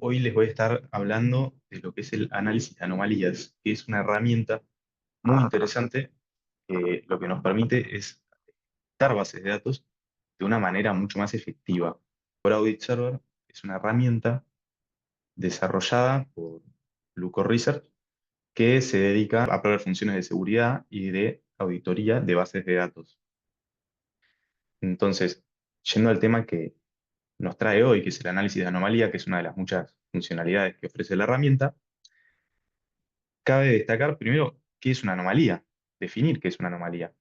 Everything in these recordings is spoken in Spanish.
Hoy les voy a estar hablando de lo que es el análisis de anomalías, que es una herramienta muy interesante que lo que nos permite es dar bases de datos de una manera mucho más efectiva. Core Audit Server es una herramienta desarrollada por Bluecode Research que se dedica a proveer funciones de seguridad y de auditoría de bases de datos. Entonces, yendo al tema que nos trae hoy, que es el análisis de anomalía, que es una de las muchas funcionalidades que ofrece la herramienta, cabe destacar primero qué es una anomalía, definir qué es una anomalía.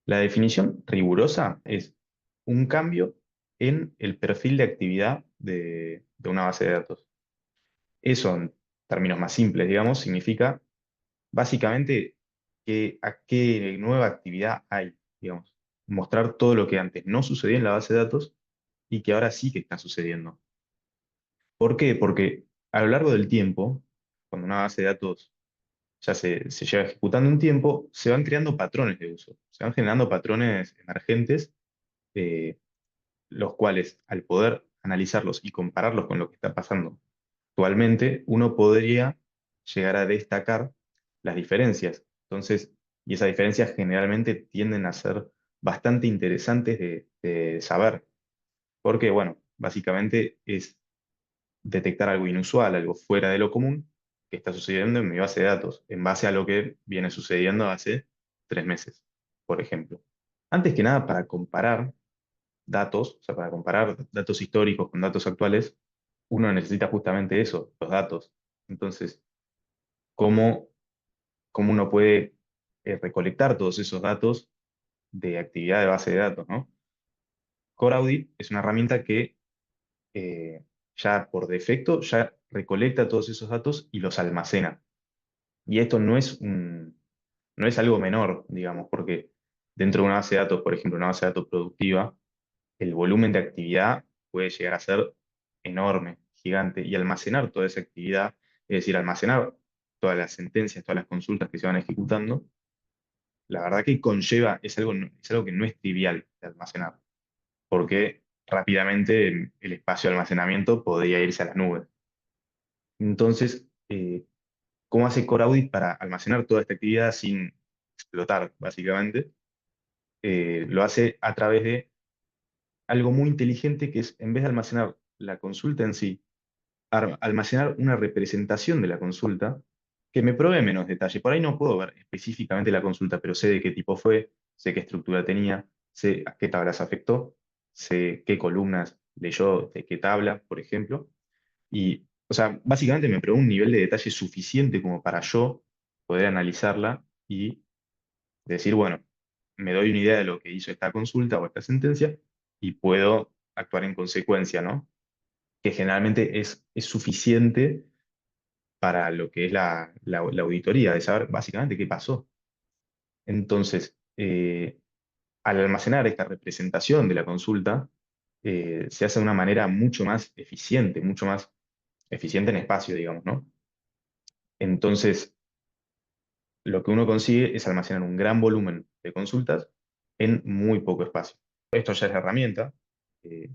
La definición rigurosa es un cambio en el perfil de actividad de una base de datos. Eso, en términos más simples, digamos, significa básicamente a qué nueva actividad hay, digamos. Mostrar todo lo que antes no sucedía en la base de datos y que ahora sí que está sucediendo. ¿Por qué? Porque a lo largo del tiempo, cuando una base de datos ya se lleva ejecutando un tiempo, se van creando patrones de uso, se van generando patrones emergentes, eh, los cuales al poder analizarlos y compararlos con lo que está pasando actualmente, uno podría llegar a destacar las diferencias. Entonces, y esas diferencias generalmente tienden a ser bastante interesantes de saber, porque, bueno, básicamente es detectar algo inusual, algo fuera de lo común que está sucediendo en mi base de datos, en base a lo que viene sucediendo hace 3 meses, por ejemplo. Antes que nada, para comparar datos, o sea, para comparar datos históricos con datos actuales, uno necesita justamente eso, los datos. Entonces, ¿cómo, cómo uno puede recolectar todos esos datos de actividad de base de datos, ¿no? Core Audit es una herramienta que ya por defecto ya recolecta todos esos datos y los almacena. Y esto no es algo menor, digamos, porque dentro de una base de datos, por ejemplo, una base de datos productiva, el volumen de actividad puede llegar a ser enorme, gigante, y almacenar toda esa actividad, es decir, almacenar todas las sentencias, todas las consultas que se van ejecutando, la verdad que conlleva, es algo que no es trivial de almacenar, porque rápidamente el espacio de almacenamiento podría irse a las nubes. Entonces, ¿cómo hace Core Audit para almacenar toda esta actividad sin explotar, básicamente? Lo hace a través de algo muy inteligente que es, en vez de almacenar la consulta en sí, almacenar una representación de la consulta que me provee menos detalle. Por ahí no puedo ver específicamente la consulta, pero sé de qué tipo fue, sé qué estructura tenía, sé a qué tablas afectó, sé qué columnas leyó de qué tabla, por ejemplo. Y, o sea, básicamente me provee un nivel de detalle suficiente como para yo poder analizarla y decir, bueno, me doy una idea de lo que hizo esta consulta o esta sentencia y puedo actuar en consecuencia, ¿no? Que generalmente es suficiente para lo que es la auditoría, de saber básicamente qué pasó. Entonces, al almacenar esta representación de la consulta, se hace de una manera mucho más eficiente en espacio, digamos, ¿no? Entonces, lo que uno consigue es almacenar un gran volumen de consultas en muy poco espacio. Esto ya es la herramienta, eh,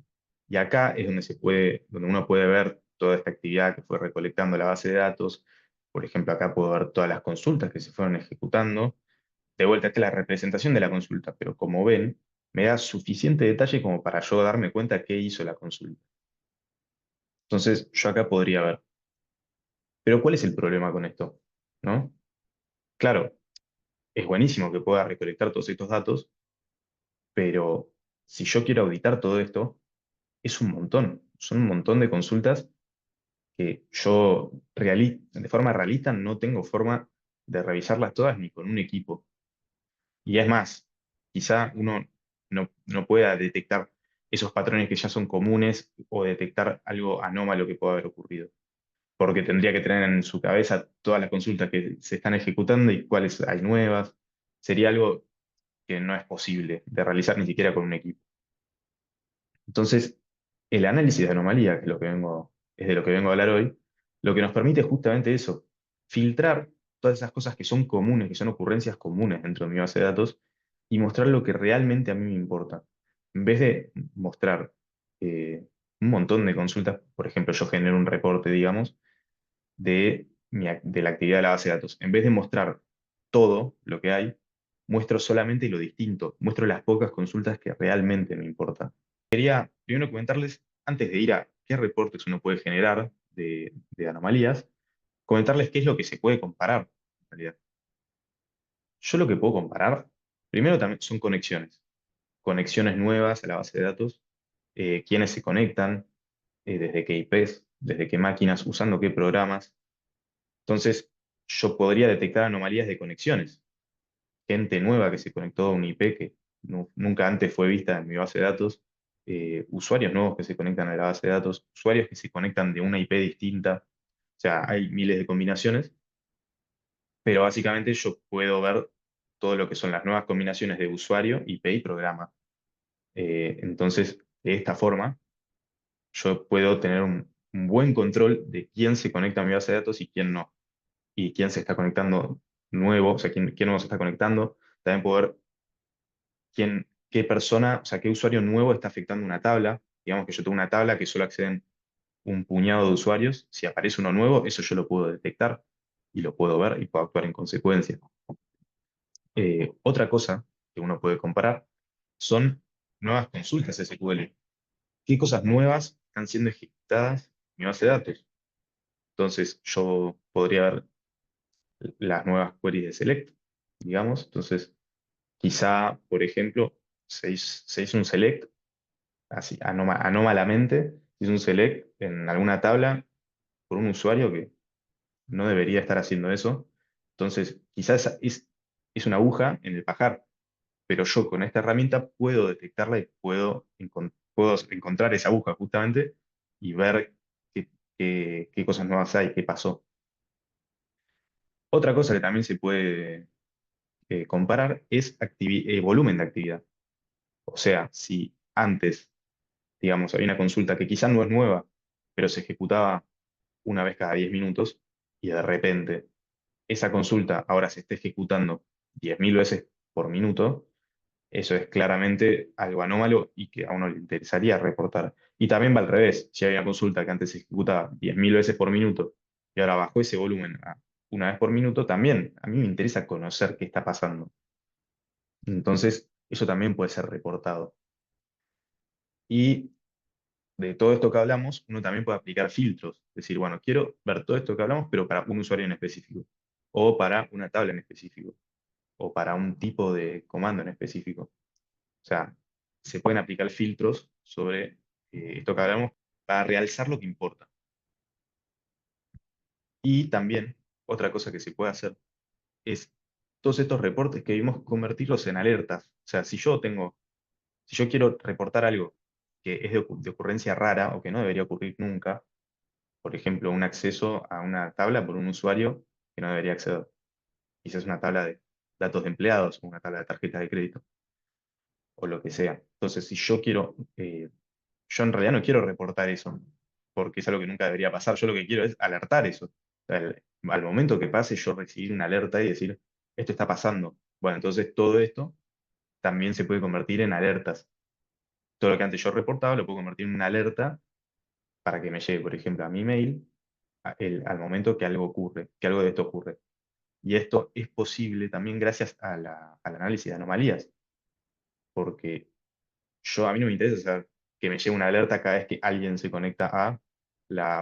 y acá es donde uno puede ver toda esta actividad que fue recolectando la base de datos. Por ejemplo, acá puedo ver todas las consultas que se fueron ejecutando. De vuelta, esta es la representación de la consulta, pero como ven, me da suficiente detalle como para yo darme cuenta qué hizo la consulta. Entonces, yo acá podría ver. Pero ¿cuál es el problema con esto? ¿No? Claro, es buenísimo que pueda recolectar todos estos datos, pero si yo quiero auditar todo esto, es un montón. Son un montón de consultas que yo de forma realista no tengo forma de revisarlas todas ni con un equipo. Y es más, quizá uno no pueda detectar esos patrones que ya son comunes o detectar algo anómalo que pueda haber ocurrido, porque tendría que tener en su cabeza todas las consultas que se están ejecutando y cuáles hay nuevas. Sería algo que no es posible de realizar ni siquiera con un equipo. Entonces, el análisis de anomalía, que es de lo que vengo a hablar hoy, lo que nos permite es justamente eso, filtrar todas esas cosas que son comunes, que son ocurrencias comunes dentro de mi base de datos, y mostrar lo que realmente a mí me importa. En vez de mostrar un montón de consultas. Por ejemplo, yo genero un reporte, digamos, de la actividad de la base de datos. En vez de mostrar todo lo que hay, muestro solamente lo distinto, muestro las pocas consultas que realmente me importan. Quería primero comentarles, antes de ir a qué reportes uno puede generar de anomalías, comentarles qué es lo que se puede comparar, en realidad. Yo lo que puedo comparar, primero también son conexiones. Conexiones nuevas a la base de datos, quiénes se conectan, desde qué IPs, desde qué máquinas, usando qué programas. Entonces, yo podría detectar anomalías de conexiones. Gente nueva que se conectó a un IP que nunca antes fue vista en mi base de datos, usuarios nuevos que se conectan a la base de datos, usuarios que se conectan de una IP distinta. O sea, hay miles de combinaciones, pero básicamente yo puedo ver todo lo que son las nuevas combinaciones de usuario, IP y programa. Entonces, de esta forma, yo puedo tener un buen control de quién se conecta a mi base de datos y quién no, y quién se está conectando nuevo, o sea, quién nuevo se está conectando. También puedo ver qué persona, o sea, qué usuario nuevo está afectando una tabla. Digamos que yo tengo una tabla que solo acceden un puñado de usuarios. Si aparece uno nuevo, eso yo lo puedo detectar y lo puedo ver y puedo actuar en consecuencia. Otra cosa que uno puede comparar son nuevas consultas SQL. ¿Qué cosas nuevas están siendo ejecutadas en mi base de datos? Entonces, yo podría ver las nuevas queries de select, digamos. Entonces, quizá, por ejemplo, se hizo un select, así, anómalamente, se hizo un select en alguna tabla por un usuario que no debería estar haciendo eso. Entonces, quizás es una aguja en el pajar, pero yo con esta herramienta puedo detectarla y puedo encontrar esa aguja justamente y ver qué cosas nuevas hay, qué pasó. Otra cosa que también se puede comparar es volumen de actividad. O sea, si antes, digamos, había una consulta que quizás no es nueva, pero se ejecutaba una vez cada 10 minutos y de repente esa consulta ahora se está ejecutando 10.000 veces por minuto, eso es claramente algo anómalo y que a uno le interesaría reportar. Y también va al revés, si hay una consulta que antes se ejecutaba 10.000 veces por minuto y ahora bajó ese volumen a una vez por minuto, también a mí me interesa conocer qué está pasando. Entonces, eso también puede ser reportado. Y de todo esto que hablamos, uno también puede aplicar filtros. Es decir, bueno, quiero ver todo esto que hablamos, pero para un usuario en específico, o para una tabla en específico, o para un tipo de comando en específico. O sea, se pueden aplicar filtros sobre esto que hablamos para realzar lo que importa. Y también, otra cosa que se puede hacer es todos estos reportes que vimos, convertirlos en alertas. O sea, si yo quiero reportar algo que es de ocurrencia rara o que no debería ocurrir nunca, por ejemplo, un acceso a una tabla por un usuario que no debería acceder. Quizás una tabla de datos de empleados o una tabla de tarjetas de crédito o lo que sea. Entonces, si yo quiero, yo en realidad no quiero reportar eso, porque es algo que nunca debería pasar. Yo lo que quiero es alertar eso. O sea, al momento que pase, yo recibir una alerta y decir, esto está pasando. Bueno, entonces todo esto también se puede convertir en alertas. Todo lo que antes yo reportaba lo puedo convertir en una alerta para que me llegue, por ejemplo, a mi mail al momento que algo ocurre, que algo de esto ocurre. Y esto es posible también gracias al análisis de anomalías, porque a mí no me interesa saber que me llegue una alerta cada vez que alguien se conecta a la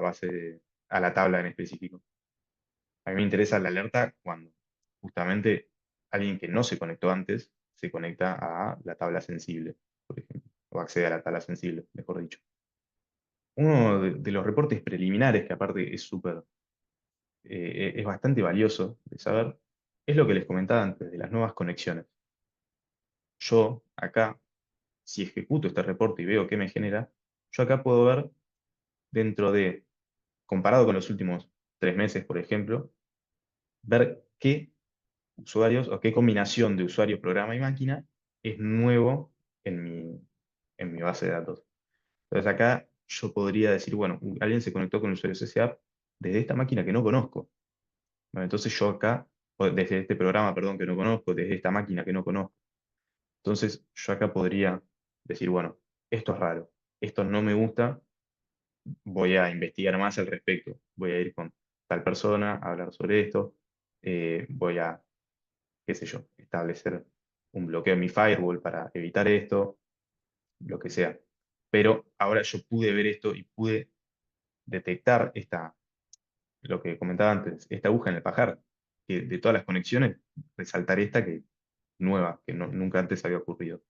a la tabla en específico. A mí me interesa la alerta cuando justamente alguien que no se conectó antes se conecta a la tabla sensible, por ejemplo, o accede a la tabla sensible, mejor dicho. Uno de los reportes preliminares, que aparte es es bastante valioso de saber, es lo que les comentaba antes de las nuevas conexiones. Yo acá, si ejecuto este reporte y veo qué me genera, yo acá puedo ver dentro de, comparado con los últimos 3 meses, por ejemplo, ver qué usuarios o qué combinación de usuario, programa y máquina es nuevo en mi base de datos. Entonces acá yo podría decir, bueno, alguien se conectó con el usuario SSApp desde esta máquina que no conozco. Bueno, entonces yo acá, o desde este programa, perdón, que no conozco, desde esta máquina que no conozco. Entonces yo acá podría decir, bueno, esto es raro, esto no me gusta, voy a investigar más al respecto. Voy a ir con tal persona a hablar sobre esto. Voy a, qué sé yo, establecer un bloqueo en mi firewall para evitar esto, lo que sea. Pero ahora yo pude ver esto y pude detectar lo que comentaba antes, esta aguja en el pajar, que de todas las conexiones, resaltar esta que nueva, que nunca antes había ocurrido.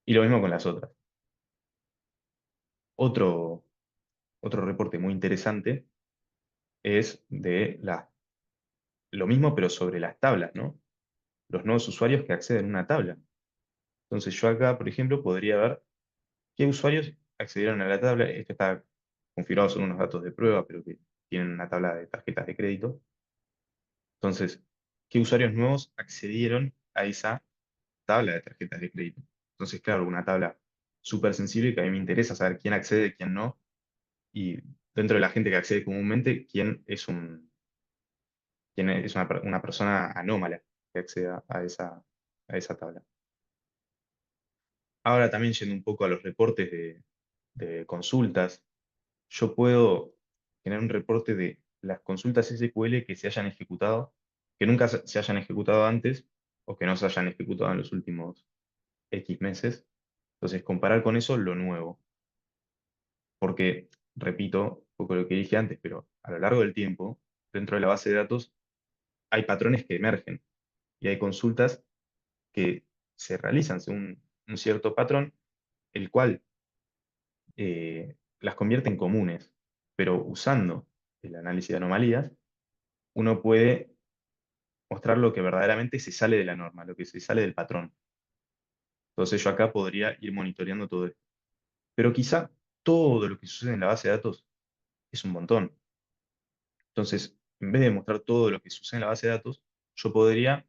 Y lo mismo con las otras. Otro, otro reporte muy interesante es lo mismo, pero sobre las tablas, ¿no? Los nuevos usuarios que acceden a una tabla. Entonces yo acá, por ejemplo, podría ver qué usuarios accedieron a la tabla. Esto está configurado, son unos datos de prueba, pero que tienen una tabla de tarjetas de crédito. Entonces, ¿qué usuarios nuevos accedieron a esa tabla de tarjetas de crédito? Entonces, claro, una tabla súper sensible que a mí me interesa saber quién accede, quién no, y dentro de la gente que accede comúnmente, quién es una persona anómala que acceda a esa tabla. Ahora también yendo un poco a los reportes de consultas, yo puedo generar un reporte de las consultas SQL que se hayan ejecutado, que nunca se hayan ejecutado antes o que no se hayan ejecutado en los últimos X meses. Entonces, comparar con eso lo nuevo. Porque, repito, un poco lo que dije antes, pero a lo largo del tiempo, dentro de la base de datos, hay patrones que emergen y hay consultas que se realizan según un cierto patrón, el cual las convierte en comunes, pero usando el análisis de anomalías, uno puede mostrar lo que verdaderamente se sale de la norma, lo que se sale del patrón. Entonces yo acá podría ir monitoreando todo esto. Pero quizá todo lo que sucede en la base de datos es un montón. Entonces, en vez de mostrar todo lo que sucede en la base de datos, yo podría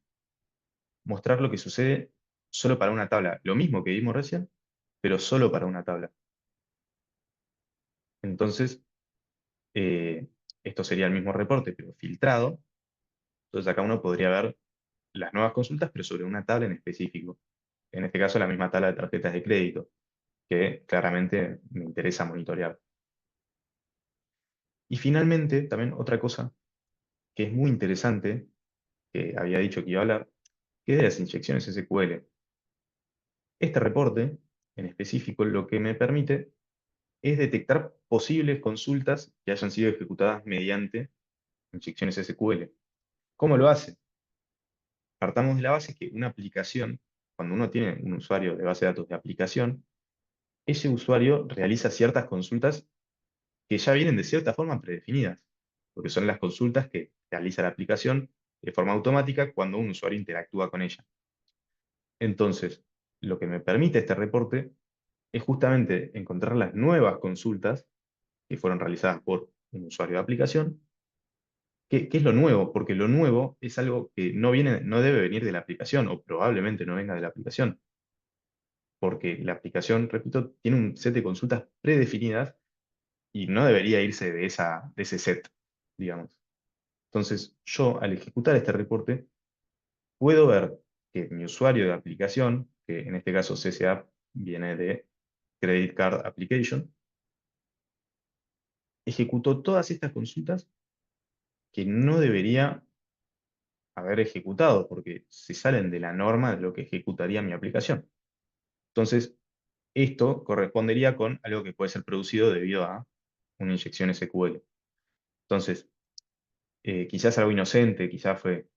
mostrar lo que sucede solo para una tabla. Lo mismo que vimos recién, pero solo para una tabla. Entonces, eh, esto sería el mismo reporte, pero filtrado. Entonces acá uno podría ver las nuevas consultas, pero sobre una tabla en específico. En este caso, la misma tabla de tarjetas de crédito, que claramente me interesa monitorear. Y finalmente, también otra cosa que es muy interesante, que había dicho que iba a hablar, que es de las inyecciones SQL. Este reporte, en específico, lo que me permite es detectar posibles consultas que hayan sido ejecutadas mediante inyecciones SQL. ¿Cómo lo hace? Partamos de la base que una aplicación, cuando uno tiene un usuario de base de datos de aplicación, ese usuario realiza ciertas consultas que ya vienen de cierta forma predefinidas, porque son las consultas que realiza la aplicación de forma automática cuando un usuario interactúa con ella. Entonces, lo que me permite este reporte es justamente encontrar las nuevas consultas que fueron realizadas por un usuario de aplicación. ¿Qué es lo nuevo? Porque lo nuevo es algo que no debe venir de la aplicación, o probablemente no venga de la aplicación, porque la aplicación, repito, tiene un set de consultas predefinidas y no debería irse de ese set, digamos. Entonces, yo al ejecutar este reporte, puedo ver que mi usuario de aplicación, que en este caso CSA viene de Credit Card Application, ejecutó todas estas consultas que no debería haber ejecutado, porque se salen de la norma de lo que ejecutaría mi aplicación. Entonces, esto correspondería con algo que puede ser producido debido a una inyección SQL. Entonces, quizás algo inocente, quizás fue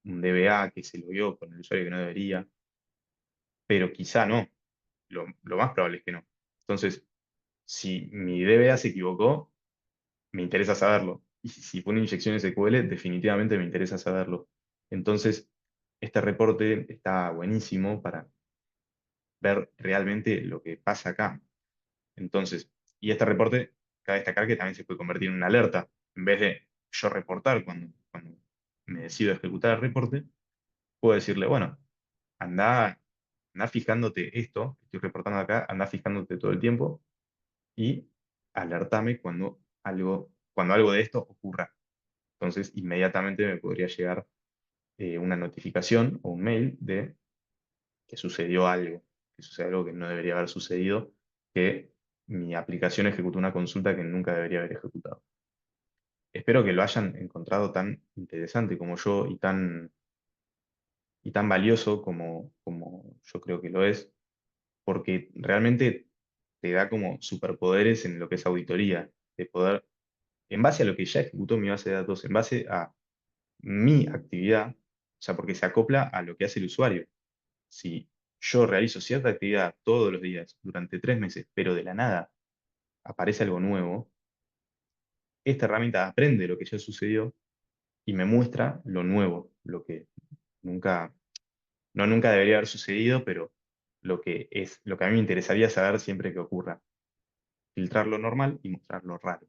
un DBA que se lo vio con el usuario que no debería, pero quizá no. Lo más probable es que no. Entonces, si mi DBA se equivocó, me interesa saberlo. Y si fue una inyección SQL, definitivamente me interesa saberlo. Entonces, este reporte está buenísimo para ver realmente lo que pasa acá. Entonces, y este reporte, cabe destacar que también se puede convertir en una alerta. En vez de yo reportar cuando me decido ejecutar el reporte, puedo decirle, bueno, anda, anda fijándote esto, que estoy reportando acá, anda fijándote todo el tiempo y alertame cuando algo de esto ocurra. Entonces, inmediatamente me podría llegar una notificación o un mail de que sucedió algo, que sucede algo que no debería haber sucedido, que mi aplicación ejecutó una consulta que nunca debería haber ejecutado. Espero que lo hayan encontrado tan interesante como yo y tan valioso como yo creo que lo es, porque realmente te da como superpoderes en lo que es auditoría, de poder, en base a lo que ya ejecutó mi base de datos, en base a mi actividad, o sea, porque se acopla a lo que hace el usuario. Si yo realizo cierta actividad todos los días durante 3 meses, pero de la nada aparece algo nuevo, esta herramienta aprende lo que ya sucedió y me muestra lo nuevo, lo que nunca, no nunca debería haber sucedido, pero lo que a mí me interesaría saber siempre que ocurra. Filtrar lo normal y mostrar lo raro.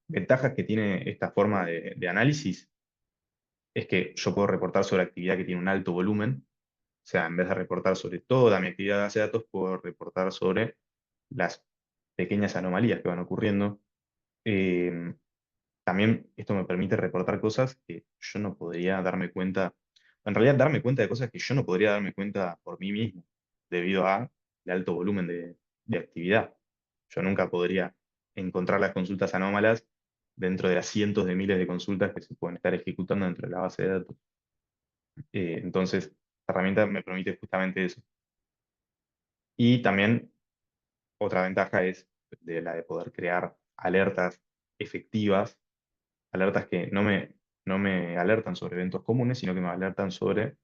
Ventajas que tiene esta forma de análisis es que yo puedo reportar sobre actividad que tiene un alto volumen. O sea, en vez de reportar sobre toda mi actividad de base de datos, puedo reportar sobre las pequeñas anomalías que van ocurriendo. Eh, También esto me permite reportar cosas que yo no podría darme cuenta, en realidad darme cuenta de cosas que yo no podría darme cuenta por mí mismo, debido a el alto volumen de actividad. Yo nunca podría encontrar las consultas anómalas dentro de las cientos de miles de consultas que se pueden estar ejecutando dentro de la base de datos. Entonces, esta herramienta me permite justamente eso. Y también otra ventaja es la de poder crear alertas efectivas, alertas que no me alertan sobre eventos comunes, sino que me alertan sobre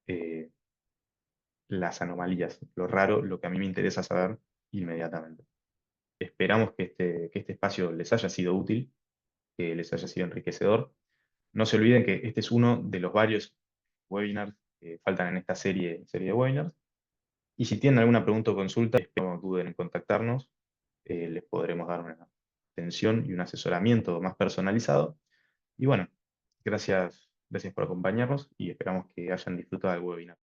eh, las anomalías, lo raro, lo que a mí me interesa saber inmediatamente. Esperamos que este espacio les haya sido útil, que les haya sido enriquecedor. No se olviden que este es uno de los varios webinars que faltan en esta serie de webinars. Y si tienen alguna pregunta o consulta, no duden en contactarnos. Les podremos dar una atención y un asesoramiento más personalizado. Y bueno, gracias por acompañarnos y esperamos que hayan disfrutado del webinar.